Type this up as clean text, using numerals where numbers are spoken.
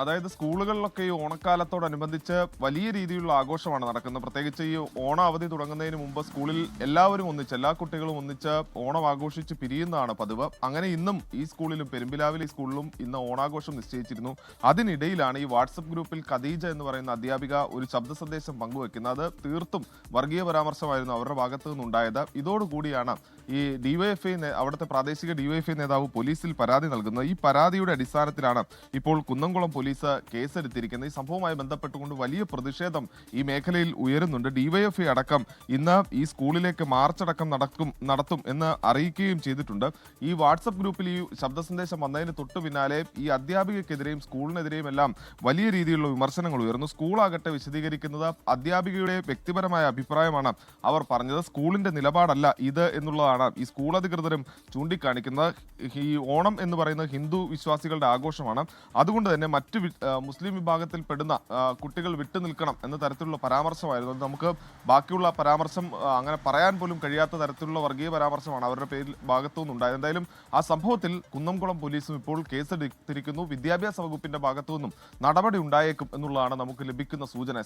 അതായത് സ്കൂളുകളിലൊക്കെ ഈ ഓണക്കാലത്തോടനുബന്ധിച്ച് വലിയ രീതിയിലുള്ള ആഘോഷമാണ് നടക്കുന്നത്. പ്രത്യേകിച്ച് ഈ ഓണം അവധി തുടങ്ങുന്നതിന് മുമ്പ് സ്കൂളിൽ എല്ലാവരും ഒന്നിച്ച്, എല്ലാ കുട്ടികളും ഒന്നിച്ച് ഓണം ആഘോഷിച്ച് പിരിയുന്നതാണ് പതിവ്. അങ്ങനെ ഇന്നും ഈ സ്കൂളിലും, പെരുമ്പിലാവിലെ ഈ സ്കൂളിലും ഇന്ന് ഓണാഘോഷം നിശ്ചയിച്ചിരുന്നു. അതിനിടയിലാണ് ഈ വാട്സപ്പ് ഗ്രൂപ്പിൽ ഖദീജ എന്ന് പറയുന്ന അധ്യാപിക ഒരു ശബ്ദ സന്ദേശം പങ്കുവെക്കുന്നത്. അത് തീർത്തും വർഗീയ പരാമർശമായിരുന്നു അവരുടെ ഭാഗത്തു നിന്നുണ്ടായത്. ഇതോടുകൂടിയാണ് ഈ ഡിവൈഎഫ്ഐ അവിടുത്തെ പ്രാദേശിക ഡിവൈഎഫ്ഐ നേതാവ് പോലീസിൽ പരാതി നൽകുന്നത്. ഈ പരാതിയുടെ അടിസ്ഥാനത്തിലാണ് ഇപ്പോൾ കുന്നംകുളം പോലീസ് കേസെടുത്തിരിക്കുന്നത്. ഈ സംഭവവുമായി ബന്ധപ്പെട്ടുകൊണ്ട് വലിയ പ്രതിഷേധം ഈ മേഖലയിൽ ഉയരുന്നുണ്ട്. ഡിവൈഎഫ്ഐ അടക്കം ഇന്ന് ഈ സ്കൂളിലേക്ക് മാർച്ചടക്കം നടത്തും എന്ന് അറിയിക്കുകയും ചെയ്തിട്ടുണ്ട്. ഈ വാട്സപ്പ് ഗ്രൂപ്പിൽ ഈ ശബ്ദ സന്ദേശം വന്നതിന് തൊട്ടു പിന്നാലെ ഈ അധ്യാപികക്കെതിരെയും സ്കൂളിനെതിരെയും എല്ലാം വലിയ രീതിയിലുള്ള വിമർശനങ്ങൾ ഉയർന്നു. സ്കൂളാകട്ടെ വിശദീകരിക്കുന്നത് അധ്യാപികയുടെ വ്യക്തിപരമായ അഭിപ്രായമാണ് അവർ പറഞ്ഞത്. സ്കൂളിന്റെ നിലപാടല്ല ഇത് എന്നുള്ളതാണ് ഈ സ്കൂൾ അധികൃതരും ചൂണ്ടിക്കാണിക്കുന്നത്. ഈ ഓണം എന്ന് പറയുന്നത് ഹിന്ദു വിശ്വാസികളുടെ ആഘോഷമാണ്. അതുകൊണ്ട് തന്നെ മറ്റു മുസ്ലിം വിഭാഗത്തിൽ പെടുന്ന കുട്ടികൾ വിട്ടുനിൽക്കണം എന്ന തരത്തിലുള്ള പരാമർശമായിരുന്നു. അത് നമുക്ക് ബാക്കിയുള്ള പരാമർശം അങ്ങനെ പറയാൻ പോലും കഴിയാത്ത തരത്തിലുള്ള വർഗീയ പരാമർശമാണ് അവരുടെ പേരിൽ ഭാഗത്തുനിന്നുണ്ടായത്. എന്തായാലും ആ സംഭവത്തിൽ കുന്നംകുളം പോലീസും ഇപ്പോൾ കേസെടുത്തിരിക്കുന്നു. വിദ്യാഭ്യാസ വകുപ്പിന്റെ ഭാഗത്തു നിന്നും നടപടി ഉണ്ടായേക്കും എന്നുള്ളതാണ് നമുക്ക് ലഭിക്കുന്ന സൂചന.